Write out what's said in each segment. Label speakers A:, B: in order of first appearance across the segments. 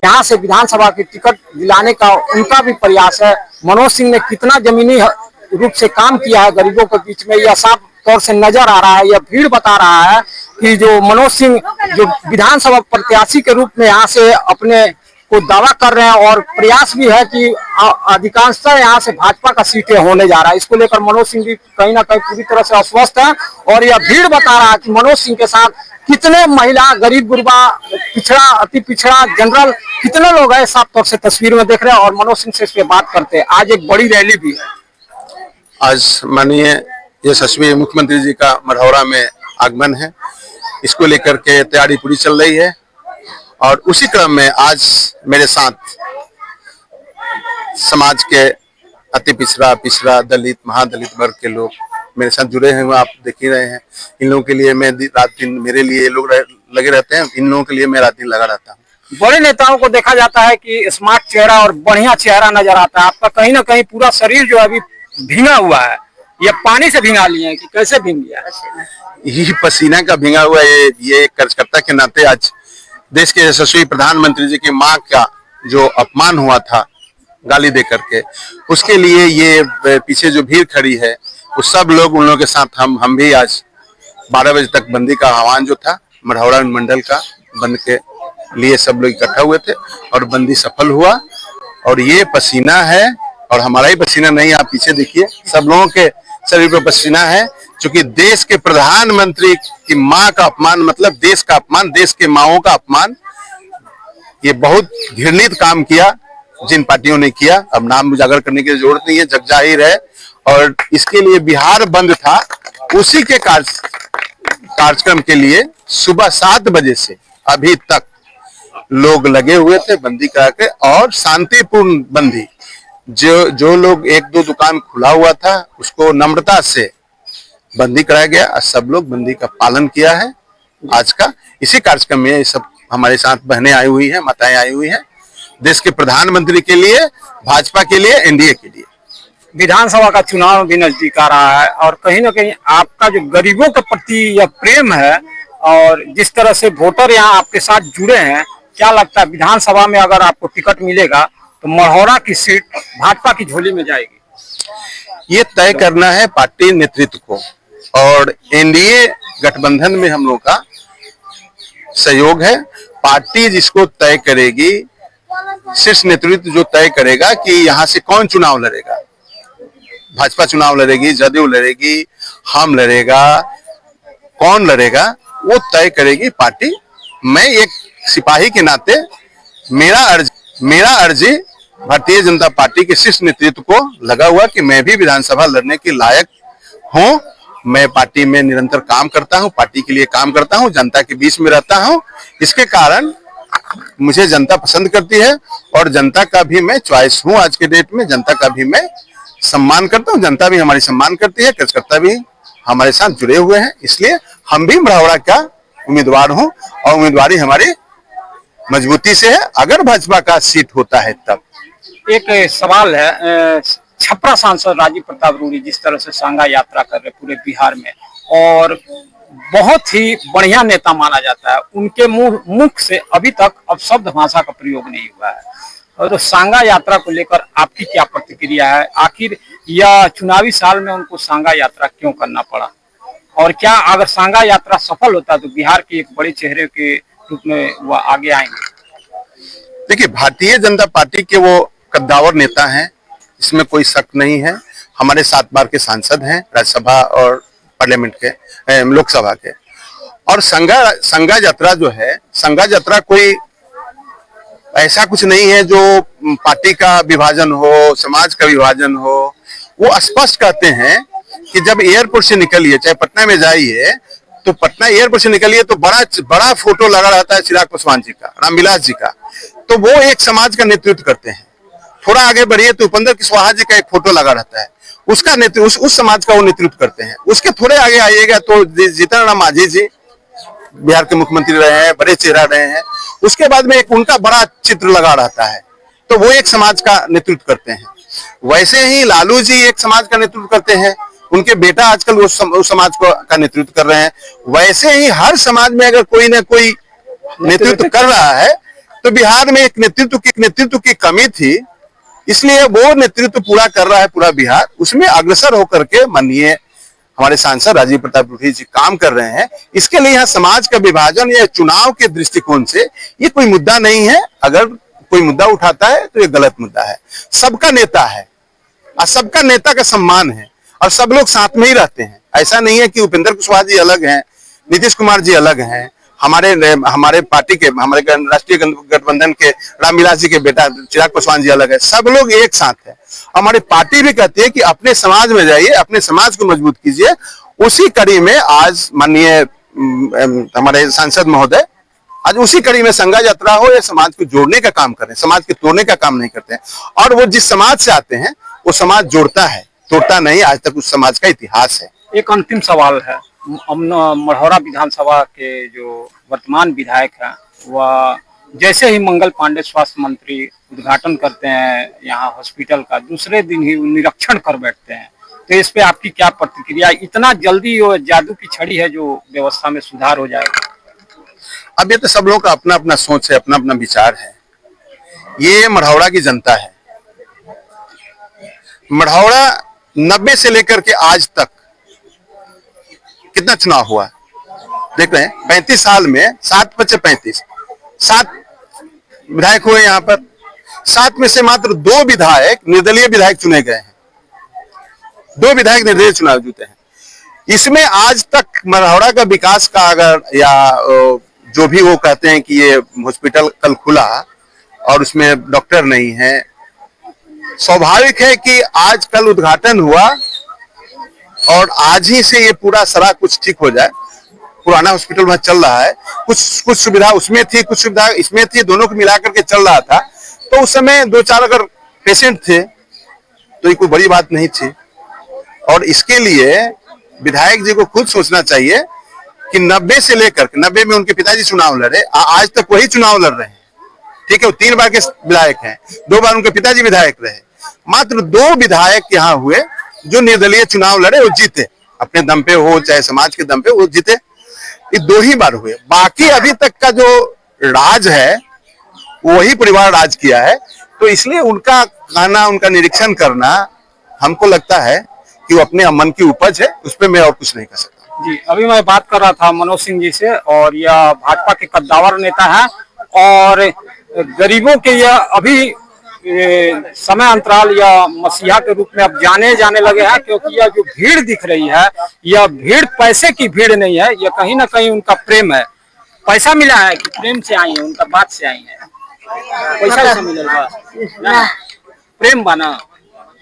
A: यहाँ से विधानसभा की टिकट दिलाने का उनका भी प्रयास है। मनोज सिंह ने कितना जमीनी रूप से काम किया है गरीबों के बीच में, यह साफ तौर से नजर आ रहा है। यह भीड़ बता रहा है कि जो मनोज सिंह जो विधानसभा प्रत्याशी के रूप में यहाँ से अपने को दावा कर रहे हैं और प्रयास भी है कि अधिकांशतः यहाँ से भाजपा का सीटें होने जा रहा है। इसको लेकर मनोज सिंह भी कहीं ना कहीं पूरी तरह से अस्वस्थ है और यह भीड़ बता रहा है कि मनोज सिंह के साथ कितने महिला, गरीब गुरबा, पिछड़ा, अति पिछड़ा, जनरल, कितने लोग हैं साफ तौर से तस्वीर में देख रहे हैं। और मनोज सिंह से इस पे बात करते हैं। आज एक बड़ी रैली भी है।
B: आज माननीय यशस्वी मुख्यमंत्री जी का मढ़ौरा में आगमन है, इसको लेकर के तैयारी पूरी चल रही है। और उसी क्रम में आज मेरे साथ समाज के अति पिछड़ा, दलित, महादलित वर्ग के लोग मेरे साथ जुड़े हैं। आप देख ही रहे हैं। इन लोगों के लिए मैं रात दिन, मेरे लिए ये लोग लगे रहते हैं, इन लोगों के लिए मैं रात दिन लगा रहता हूँ।
A: बड़े नेताओं को देखा जाता है कि स्मार्ट चेहरा और बढ़िया चेहरा नजर आता है। आपका कहीं ना कहीं पूरा शरीर जो है अभी भींगा हुआ है। ये पानी से भिंगा लिए हैं कि कैसे भींग गया?
B: ये पसीना का भींगा हुआ ये एक कार्यकर्ता के नाते आज देश के यशस्वी प्रधानमंत्री जी की मां का जो अपमान हुआ था गाली दे करके, उसके लिए ये पीछे जो भीड़ खड़ी है वो सब लोग, उन लोगों के साथ हम भी आज 12 बजे तक बंदी का आह्वान जो था मढ़ौरा मंडल का, बंद के लिए सब लोग इकट्ठा हुए थे और बंदी सफल हुआ। और ये पसीना है और हमारा ही पसीना नहीं, आप पीछे देखिए, सब लोगों के शरीर पर पसीना है। क्योंकि देश के प्रधानमंत्री की मां का अपमान मतलब देश का अपमान, देश के माओं का अपमान, ये बहुत घृणित काम किया जिन पार्टियों ने किया। अब नाम उजागर करने की जरूरत नहीं है, जग जाहिर है। और इसके लिए बिहार बंद था, उसी के कार्यक्रम के लिए सुबह 7 बजे से अभी तक लोग लगे हुए थे बंदी करा के, और शांतिपूर्ण बंदी। जो लोग 1-2 दुकान खुला हुआ था उसको नम्रता से बंदी कराया गया और सब लोग बंदी का पालन किया है। आज का इसी कार्यक्रम में सब हमारे साथ बहनें आई हुई हैं, माताएं आई हुई हैं, देश के प्रधानमंत्री के लिए, भाजपा के लिए, एनडीए के लिए।
A: विधानसभा का चुनाव भी नजदीक आ रहा है और कहीं ना कहीं आपका जो गरीबों के प्रति यह प्रेम है और जिस तरह से वोटर यहाँ आपके साथ जुड़े हैं, क्या लगता है विधानसभा में अगर आपको टिकट मिलेगा तो मढ़ौरा की सीट भाजपा की झोली में जाएगी?
B: ये तय करना है पार्टी नेतृत्व को, और एनडीए गठबंधन में हम लोग का सहयोग है। पार्टी जिसको तय करेगी, शीर्ष नेतृत्व जो तय करेगा कि यहाँ से कौन चुनाव लड़ेगा, भाजपा चुनाव लड़ेगी, जदयू लड़ेगी, हम लड़ेगा, कौन लड़ेगा, वो तय करेगी पार्टी। मैं एक सिपाही के नाते मेरा अर्जी भारतीय जनता पार्टी के शीर्ष नेतृत्व को लगा हुआ कि मैं भी विधानसभा लड़ने के लायक हूँ। मैं पार्टी में निरंतर काम करता हूँ, पार्टी के लिए काम करता हूँ, जनता के बीच में रहता हूँ। इसके कारण मुझे जनता पसंद करती है और जनता का भी मैं चॉइस हूँ। आज के डेट में जनता का भी मैं सम्मान करता हूँ, जनता भी हमारी सम्मान करती है, कार्यकर्ता भी हमारे साथ जुड़े हुए हैं। इसलिए हम भी मढ़ौरा का उम्मीदवार हूँ और उम्मीदवारी हमारी मजबूती से है। अगर भाजपा का सीट होता है तब।
A: एक सवाल है, छपरा सांसद राजीव प्रताप रूडी जिस तरह से सांगा यात्रा कर रहे पूरे बिहार में और बहुत ही बढ़िया नेता माना जाता है, उनके मुख से अभी तक अपशब्द भाषा का प्रयोग नहीं हुआ है। और तो सांगा यात्रा को लेकर आपकी क्या प्रतिक्रिया है? आखिर यह चुनावी साल में उनको सांगा यात्रा क्यों करना पड़ा और क्या अगर सांगा यात्रा सफल होता तो बिहार के एक बड़े चेहरे के रूप में वह आगे आएंगे?
B: देखिए, भारतीय जनता पार्टी के वो कद्दावर नेता हैं, इसमें कोई शक नहीं है। हमारे 7 बार के सांसद हैं राज्यसभा और पार्लियामेंट के, लोकसभा के। और संगा यात्रा जो है, संगा यात्रा कोई ऐसा कुछ नहीं है जो पार्टी का विभाजन हो, समाज का विभाजन हो। वो स्पष्ट कहते हैं कि जब एयरपोर्ट से निकलिए, चाहे पटना में जाइए, तो पटना एयरपोर्ट से निकलिए तो बड़ा फोटो लगा रहता है चिराग पासवान जी का, रामविलास जी का। तो वो एक समाज का नेतृत्व करते हैं। थोड़ा आगे बढ़िए तो उपेंद्र कुशवाहा जी का एक फोटो लगा रहता है, उसका नेतृत्व, उस समाज का वो नेतृत्व करते हैं। उसके थोड़े आगे आइएगा तो जीतन राम मांझी जी बिहार के मुख्यमंत्री रहे हैं, बड़े चेहरा रहे हैं। उसके बाद में एक उनका बड़ा चित्र लगा रहता है, तो वो एक समाज का नेतृत्व करते हैं। वैसे ही लालू जी एक समाज का नेतृत्व करते हैं, उनके बेटा आजकल उस समाज का नेतृत्व कर रहे हैं। वैसे ही हर समाज में अगर कोई ना कोई नेतृत्व कर रहा है तो बिहार में एक नेतृत्व की कमी थी, इसलिए वो नेतृत्व पूरा कर रहा है पूरा बिहार। उसमें अग्रसर होकर के माननीय हमारे सांसद राजीव प्रताप रूढ़ी जी काम कर रहे हैं। इसके लिए यहाँ समाज का विभाजन या चुनाव के दृष्टिकोण से ये कोई मुद्दा नहीं है। अगर कोई मुद्दा उठाता है तो ये गलत मुद्दा है। सबका नेता है और सबका नेता का सम्मान है और सब लोग साथ में ही रहते हैं। ऐसा नहीं है कि उपेंद्र कुशवाहा जी अलग हैं, नीतीश कुमार जी अलग हैं, हमारे पार्टी के, हमारे राष्ट्रीय गठबंधन के रामविलास जी के बेटा चिराग पासवान जी अलग है। सब लोग एक साथ है। हमारी पार्टी भी कहती है कि अपने समाज में जाइए, अपने समाज को मजबूत कीजिए। उसी कड़ी में आज माननीय हमारे सांसद महोदय आज उसी कड़ी में संघा यात्रा हो या समाज को जोड़ने का काम करें, समाज के तोड़ने का काम नहीं करते हैं। और वो जिस समाज से आते हैं वो समाज जोड़ता है, तोड़ता नहीं। आज तक उस समाज का इतिहास है।
A: एक अंतिम सवाल है, मढ़ौरा विधानसभा के जो वर्तमान विधायक हैं वह जैसे ही मंगल पांडे स्वास्थ्य मंत्री उद्घाटन करते हैं यहाँ हॉस्पिटल का, दूसरे दिन ही निरीक्षण कर बैठते हैं। तो इस पे आपकी क्या प्रतिक्रिया? इतना जल्दी वो जादू की छड़ी है जो व्यवस्था में सुधार हो जाएगा?
B: अब ये तो सब लोगों का अपना अपना सोच है, अपना अपना विचार है। ये मढ़ौरा की जनता है। मढ़ौरा 90 से लेकर के आज तक कितना चुनाव हुआ देख रहे हैं। 35 साल में 7 विधायक हुए यहाँ पर। 7 में से मात्र 2 विधायक निर्दलीय विधायक चुने गए हैं। 2 विधायक निर्दलीय चुनाव जीते हैं। इसमें आज तक मढ़ौरा का विकास का अगर या जो भी वो कहते हैं कि ये हॉस्पिटल कल खुला और उसमें डॉक्टर नहीं है, स्वाभाविक है कि आज कल उद्घाटन हुआ और आज ही से ये पूरा सारा कुछ ठीक हो जाए। पुराना हॉस्पिटल वहां चल रहा है, कुछ सुविधा उसमें थी, कुछ सुविधा इसमें थी, दोनों को मिला करके चल रहा था। तो उस समय 2-4 अगर पेशेंट थे तो ये कोई बड़ी बात नहीं थी। और इसके लिए विधायक जी को खुद सोचना चाहिए कि 90 से लेकर 90 में उनके पिताजी चुनाव लड़े, आज तक वही चुनाव लड़ रहे हैं। ठीक है, वो 3 बार के विधायक हैं, 2 बार उनके पिताजी विधायक रहे। मात्र 2 विधायक यहाँ हुए जो निर्दलीय चुनाव लड़े, वो जीते। अपने दम पे हो चाहे समाज के दम पे, वो जीते। ये 2 ही बार हुए। बाकी अभी तक का जो राज है वही परिवार राज किया है। तो इसलिए उनका कहना, उनका निरीक्षण करना, हमको लगता है कि वो अपने मन की उपज है। उस पर मैं और कुछ नहीं कर सकता।
A: जी, अभी मैं बात कर रहा था मनोज सिंह जी से, और यह भाजपा के कद्दावर नेता है और गरीबों के यह अभी समय अंतराल या मसीहा के रूप में अब जाने लगे हैं, क्योंकि यह जो भीड़ दिख रही है यह भीड़ पैसे की भीड़ नहीं है। यह कहीं ना कहीं उनका प्रेम है। पैसा मिला है कि प्रेम से आई है, उनका बात से आई है? पैसा से मिलेगा प्रेम बना,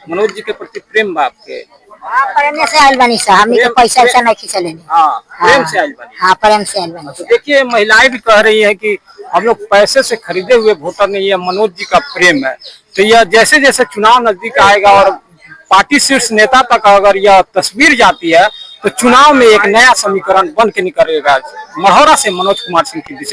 A: मनोज जी के प्रति प्रेम बा आपके?
C: प्रेम से आयल बनी सा, हमनी के पैसा वैसा नहीं खींच लेनी।
A: प्रेम से आयल बनी।
C: हाँ, प्रेम से आयल बनी।
A: तो देखिए, महिलाएं भी कह रही है कि हम लोग पैसे से खरीदे हुए वोटर नहीं है, मनोज जी का प्रेम है। तो यह जैसे जैसे चुनाव नजदीक आएगा और पार्टी शीर्ष नेता तक अगर यह तस्वीर जाती है तो चुनाव में एक नया समीकरण बन के निकलेगा। मढ़ौरा से मनोज कुमार सिंह की